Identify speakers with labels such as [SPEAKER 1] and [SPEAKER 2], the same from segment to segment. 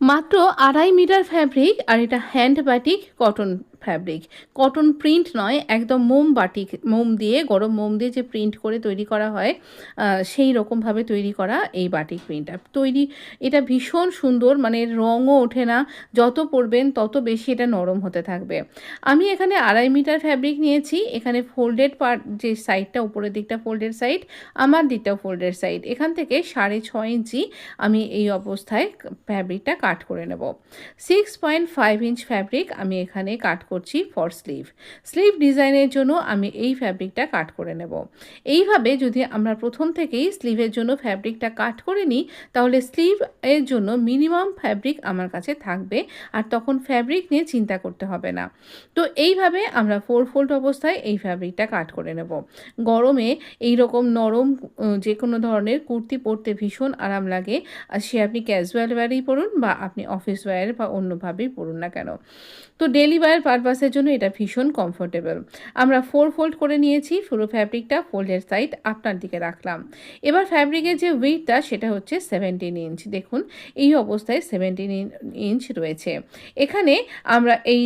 [SPEAKER 1] মাত্র 2.5 metre fabric, আর এটা hand batik cotton fabric. Cotton print নয়, একদম মোম বাটিক, মোম দিয়ে, গরম মোম দিয়ে যে প্রিন্ট করে তৈরি করা হয়, সেই রকমভাবে তৈরি করা এই বাটিক প্রিন্টটা তৈরি। এটা ভীষণ সুন্দর, মানে এর রঙও ওঠে না, যত পরবেন তত বেশি এটা নরম হতে থাকবে। আমি এখানে 2.5 মিটার ফ্যাব্রিক নিয়েছি। এখানে ফোল্ডেড পার্ট, যে সাইডটা উপরের দিকটা ফোল্ডেড সাইড, আমার দিকটাও ফোল্ডেড সাইড, এখান থেকে 6.5 ইঞ্চি আমি এই অবস্থায় ফ্যাব্রিকটা কাট করে নেব। 6.5 ইঞ্চ ফ্যাব্রিক আমি এখানে কাট করছি ফর স্লিভ। স্লিভ ডিজাইনের জন্য আমি এই ফ্যাব্রিকটা কাট করে নেব। এইভাবে যদি আমরা প্রথম থেকেই স্লিভের জন্য ফ্যাব্রিকটা কাট করে নিই, তাহলে স্লিভ এর জন্য মিনিমাম ফ্যাব্রিক আমার কাছে থাকবে, আর তখন ফ্যাব্রিক নিয়ে চিন্তা করতে হবে না। তো এইভাবে আমরা 4 ফোল্ড অবস্থায় এই ফ্যাব্রিকটা কাট করে নেব। গরমে এই রকম নরম যে কোনো ধরনের কুর্তি পরতে ভীষণ আরাম লাগে, আর সে আপনি ক্যাজুয়াল ওয়্যারেই পরুন বা আপনি অফিস ওয়্যার বা অন্যভাবেই পরুন না কেন। তো ডেলি ওয়্যার পারপাসের জন্য এটা ভীষণ কমফোর্টেবল। আমরা 4 ফোল্ড করে নিয়েছি, পুরো ফ্যাব্রিকটা ফোল্ডের সাইড আপনার দিকে রাখলাম। এবার ফ্যাব্রিকের যে উইডথটা সেটা হচ্ছে 17 ইঞ্চ। দেখুন এই অবস্থায় 17 ইঞ্চ রয়েছে। এখানে আমরা এই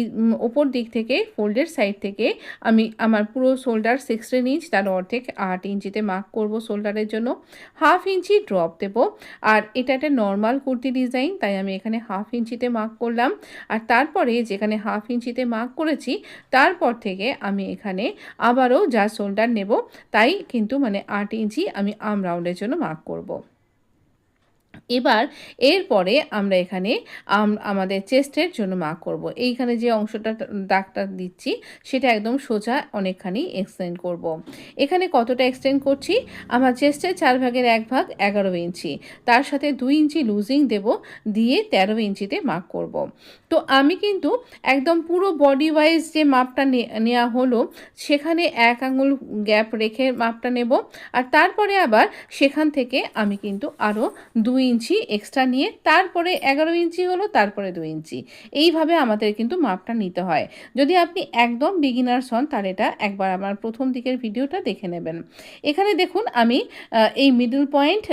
[SPEAKER 1] ওপর দিক থেকে ফোল্ডের সাইড থেকে আমি আমার পুরো শোল্ডার 16 ইঞ্চ, তার অর্ধেক 8 ইঞ্চিতে মার্ক করব শোল্ডারের জন্য। 1/2 ইঞ্চি ড্রপ দেব। আর এটা একটা নর্মাল কুর্তি ডিজাইন, তাই আমি এখানে 1/2 ইঞ্চিতে মার্ক করলাম। আর তারপরে যেখানে 1/2 ইঞ্চিতে মার্ক করেছি, তারপর থেকে আমি এখানে আবারও যা শোল্ডার নেব, তাই কিন্তু মানে 8 ইঞ্চি আমি আর্ম রাউন্ডের জন্য মার্ক করব। এবার এরপরে আমরা এখানে আমাদের চেস্টের জন্য মার্ক করব। এইখানে যে অংশটা দাগটা দিচ্ছি সেটা একদম সোজা অনেকখানি এক্সটেন্ড করব। এখানে কতটা এক্সটেন্ড করছি, আমার চেস্টের 4 ভাগের 1 ভাগ 11 ইঞ্চি, তার সাথে 2 ইঞ্চি লুজিং দেব, দিয়ে 13 ইঞ্চিতে মার্ক করব। তো আমি কিন্তু একদম পুরো বডি ওয়াইজ যে মাপটা নেওয়া হলো, সেখানে 1 আঙুল গ্যাপ রেখে মাপটা নেব, আর তারপরে আবার সেখান থেকে আমি কিন্তু আরও 2 ইঞ্চি এক্সট্রা নিয়ে তারপরে 11 ইঞ্চি হলো, তারপরে 2 ইঞ্চি, এইভাবে আমাদের কিন্তু মাপটা নিতে হয়। যদি আপনি একদম বিগিনার্স হন, তাহলে এটা একবার আমার প্রথম দিকের ভিডিওটা দেখে নেবেন। এখানে দেখুন আমি এই মিডল পয়েন্ট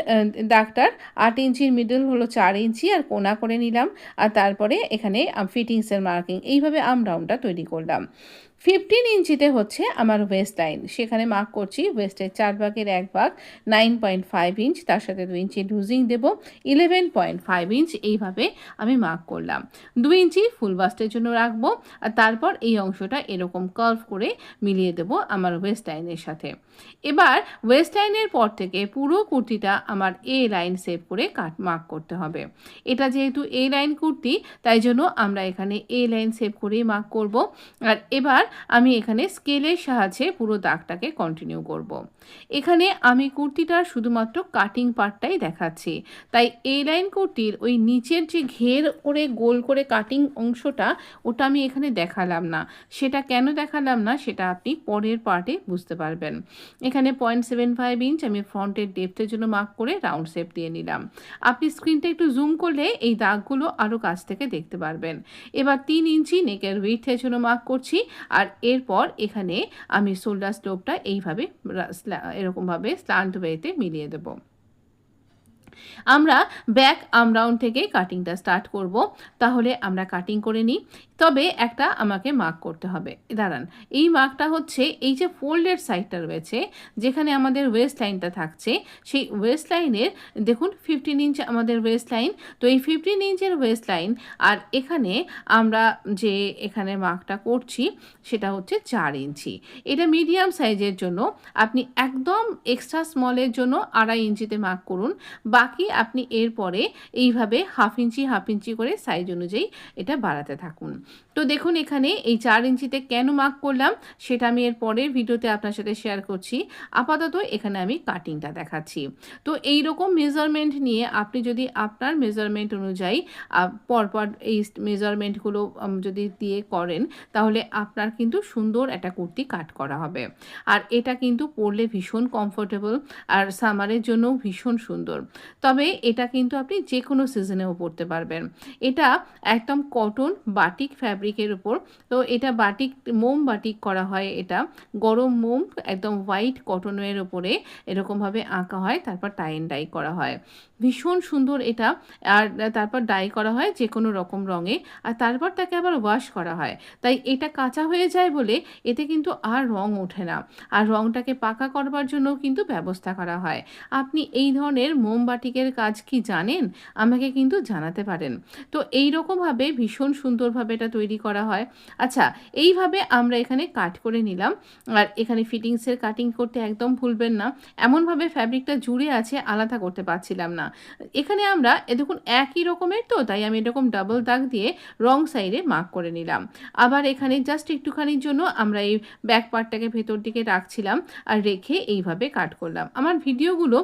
[SPEAKER 1] দাগটার 8 ইঞ্চির মিডল হলো 4 ইঞ্চি, আর কোনা করে নিলাম, আর তারপরে এখানে ফিটিংসের মার্কিং, এইভাবে আর্ম রাউন্ডটা তৈরি করলাম। 15 ইঞ্চিতে হচ্ছে আমার ওয়েস্ট লাইন, সেখানে মার্ক করছি ওয়েস্টের 4 ভাগের 1 ভাগ 9.5 ইঞ্চ, তার সাথে 2 ইঞ্চি লুজিং দেব, 11.5 ইঞ্চ, এইভাবে আমি মার্ক করলাম। 2 ইঞ্চি ফুল বাস্টের জন্য রাখবো, আর তারপর এই অংশটা এরকম কার্ভ করে মিলিয়ে দেব আমার ওয়েস্ট লাইনের সাথে। এবার ওয়েস্ট লাইনের পর থেকে পুরো কুর্তিটা আমার এ লাইন সেভ করে মার্ক করতে হবে। এটা যেহেতু এ লাইন কুর্তি, তাই জন্য আমরা এখানে এ লাইন সেভ করেই মার্ক করব। আর এবার আমি এখানে স্কেলের সাহায্যে পুরো দাগটাকে কন্টিনিউ করব। এখানে আমি কুর্তিটার শুধুমাত্র কাটিং পার্টটাই দেখাচ্ছি, তাই এই লাইন কুর্তির ওই নিচের যে ঘের করে গোল করে কাটিং অংশটা, ওটা আমি এখানে দেখালাম না। সেটা কেন দেখালাম না, সেটা আপনি পরের পার্টে বুঝতে পারবেন। এখানে 0.75 ইঞ্চ আমি ফ্রন্টের ডেপথের জন্য মার্ক করে রাউন্ড শেপ দিয়ে নিলাম। আপনি স্ক্রিনটা একটু জুম করলে এই দাগগুলো আরও কাছ থেকে দেখতে পারবেন। এবার 3 ইঞ্চি নেকের উইডথের জন্য মার্ক করছি, আর এরপর এখানে আমি শোল্ডার স্লোপটা এইভাবে এরকমভাবে স্ল্যান্ট ওয়েতে মিলিয়ে দেব। আমরা ব্যাক আর্ম রাউন্ড থেকে কাটিংটা স্টার্ট করব। তাহলে আমরা কাটিং করে নিই। তবে একটা আমাকে মার্ক করতে হবে, দাঁড়ান। এই মার্কটা হচ্ছে এই যে ফোল্ডেড সাইডটা রয়েছে, যেখানে আমাদের ওয়েস্ট লাইনটা থাকছে, সেই ওয়েস্ট লাইনের দেখুন 15 ইঞ্চ আমাদের ওয়েস্ট লাইন। তো এই 15 ইঞ্চের ওয়েস্ট লাইন, আর এখানে আমরা যে এখানে মার্কটা করছি সেটা হচ্ছে 4 ইঞ্চি। এটা মিডিয়াম সাইজের জন্য, আপনি একদম এক্সট্রা স্মলের জন্য 2.5 ইঞ্চিতে মার্ক করুন। বাকি আপনি এরপরে এইভাবে 1/2 ইঞ্চি 1/2 ইঞ্চি করে সাইজ অনুযায়ী এটা বাড়াতে থাকুন। তো দেখুন এখানে এই 4 ইঞ্চিতে কেন মার্ক করলাম, সেটা আমি এর পরের ভিডিওতে আপনার সাথে শেয়ার করছি। আপাতত এখানে আমি কাটিংটা দেখাচ্ছি। তো এই রকম মেজারমেন্ট নিয়ে আপনি যদি আপনার মেজারমেন্ট অনুযায়ী পরপর এই মেজারমেন্টগুলো যদি দিয়ে করেন, তাহলে আপনার কিন্তু সুন্দর একটা কুর্তি কাট করা হবে। আর এটা কিন্তু পরলে ভীষণ কমফোর্টেবল, আর সামারের জন্য ভীষণ সুন্দর। তবে এটা কিন্তু আপনি যে কোনো সিজনেও পরতে পারবেন। এটা একদম কটন বাটিক ফ্যাব্রিকের উপর। তো এটা বাটিক মোম বাটিক করা হয় এটা। গরম মোম একদম হোয়াইট কটনের উপরে এরকমভাবে আঁকা হয়, তারপর টাই অ্যান্ড ডাই করা হয়। ভীষণ সুন্দর এটা। আর তারপর ডাই করা হয় যেকোনো রকম রঙে। আর তারপর তাকে আবার ওয়াশ করা হয়। তাই এটা কাঁচা হয়ে যায় বলে এতে কিন্তু আর রং ওঠে না। আর রংটাকে পাকা করবার জন্যও কিন্তু ব্যবস্থা করা হয়। আপনি এই ধরনের মোমবাটিকের কাজ কি জানেন? আমাকে কিন্তু জানাতে পারেন। তো এইরকমভাবে ভীষণ সুন্দরভাবে এটা তৈরি করা হয়। আচ্ছা, এইভাবে আমরা এখানে কাট করে নিলাম। আর এখানে ফিটিংসের কাটিং করতে একদম ভুলবেন না। এমনভাবে ফ্যাব্রিকটা জুড়ে আছে আলাদা করতে পারছিলাম না। এখানে আমরা দেখুন একই রকমের, তো তাই আমি এরকম ডাবল দাগ দিয়ে রং সাইডে মার্ক করে নিলাম। আবার এখানে জাস্ট একটুখানির জন্য আমরা এই ব্যাক পার্টটাকে ভেতর দিকে রাখছিলাম আর রেখে এইভাবে কাট করলাম। আমার ভিডিওগুলো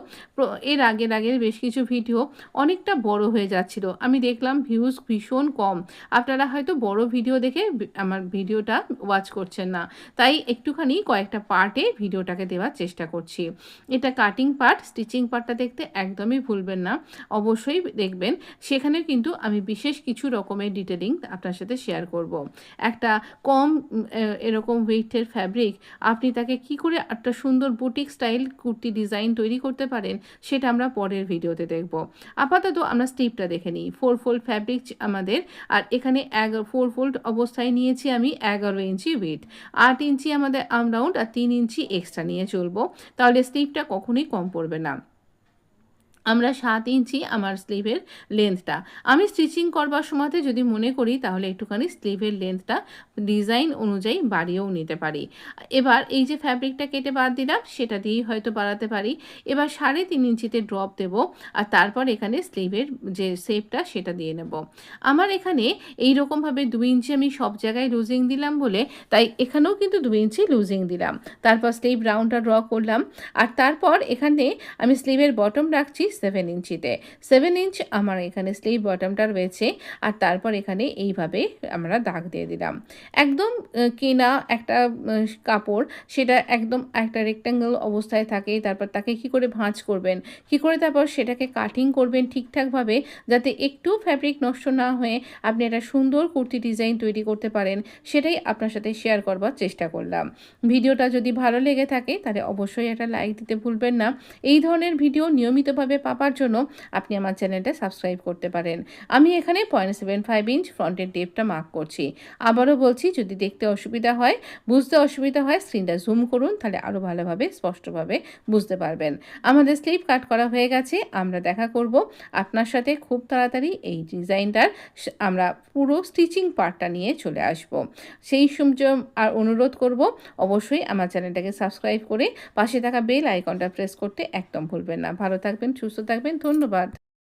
[SPEAKER 1] এর আগের বেশ কিছু ভিডিও অনেকটা বড় হয়ে যাচ্ছিল। আমি দেখলাম ভিউজ ভীষণ কম। আপনারা হয়তো বড় ভিডিও দেখে আমার ভিডিওটা ওয়াচ করছেন না। তাই একটুখানি কয়েকটা পার্টে ভিডিওটাকে দেওয়ার চেষ্টা করছি। এটা কাটিং পার্ট, স্টিচিং পার্টটা দেখতে একদমই ভুলবেন না। অবশ্যই দেখবেন। সেখানে কিন্তু আমি বিশেষ কিছু রকমের ডিটেলিং আপনার সাথে শেয়ার করব। একটা কম এরকম ওয়েটের ফ্যাব্রিক আপনি তাকে কি করে একটা সুন্দর বুটিক স্টাইল কুর্তি ডিজাইন তৈরি করতে পারেন, সেটা আমরা পরের ভিডিওতে দেখব। আপাতত আমরা স্লিপটা দেখে নিই। 4 ফোল্ড ফ্যাব্রিক আমাদের। আর এখানে 4 ফোল্ড অবস্থায় নিয়েছি আমি 11 ইঞ্চি উইডথ। 8 ইঞ্চি আমাদের আর্ম রাউন্ড আর 3 ইঞ্চি এক্সট্রা নিয়ে চলবো। তাহলে স্লিপটা কখনোই কম পড়বে না। আমরা 7 ইঞ্চি আমার স্লিভের লেন্থটা। আমি স্টিচিং করবার সময়তে যদি মনে করি তাহলে একটুখানি স্লিভের লেন্থটা ডিজাইন অনুযায়ী বাড়িয়েও নিতে পারি। এবার এই যে ফ্যাব্রিকটা কেটে বাদ দিলাম সেটা দিয়েই হয়তো বাড়াতে পারি। এবার 3.5 ইঞ্চিতে ড্রপ দেব আর তারপর এখানে স্লিভের যে শেপটা সেটা দিয়ে নেব। আমার এখানে এইরকমভাবে 2 ইঞ্চি আমি সব জায়গায় লুজিং দিলাম বলে তাই এখানেও কিন্তু 2 ইঞ্চি লুজিং দিলাম। তারপর স্লিভ রাউন্ডটা ড্র করলাম আর তারপর এখানে আমি স্লিভের বটম রাখছি 7 ইঞ্চিতে। 7 ইঞ্চ আমার এখানে স্লিভ বটমটা রয়েছে। আর তারপর এখানে এইভাবে আমরা দাগ দিয়ে দিলাম। একদম কেনা একটা কাপড়, সেটা একদম একটা রেক্ট্যাঙ্গেল অবস্থায় থাকে। তারপর তাকে কি করে ভাঁজ করবেন, কি করে তারপর সেটাকে কাটিং করবেন ঠিকঠাকভাবে, যাতে একটু ফ্যাব্রিক নষ্ট না হয়ে আপনি একটা সুন্দর কুর্তি ডিজাইন তৈরি করতে পারেন, সেটাই আপনার সাথে শেয়ার করবার চেষ্টা করলাম। ভিডিওটা যদি ভালো লেগে থাকে তাহলে অবশ্যই একটা লাইক দিতে ভুলবেন না। এই ধরনের ভিডিও নিয়মিতভাবে পাওয়ার জন্য আপনি আমার চ্যানেলটা সাবস্ক্রাইব করতে পারেন। আমি এখানে 0.75 ইঞ্চ ফ্রন্টের ডেপটা মার্ক করছি। আবারও বলছি, যদি দেখতে অসুবিধা হয়, বুঝতে অসুবিধা হয়, স্ক্রিনটা জুম করুন, তাহলে আরও ভালোভাবে স্পষ্টভাবে বুঝতে পারবেন। আমাদের স্লিভ কাট করা হয়ে গেছে। আমরা দেখা করব আপনার সাথে খুব তাড়াতাড়ি এই ডিজাইনটার আমরা পুরো স্টিচিং পার্টটা নিয়ে চলে আসব। সেই সময় আর অনুরোধ করব অবশ্যই আমার চ্যানেলটাকে সাবস্ক্রাইব করে পাশে থাকা বেল আইকনটা প্রেস করতে একদম ভুলবেন না। ভালো থাকবেন, সুস্থ থাকবেন। ধন্যবাদ।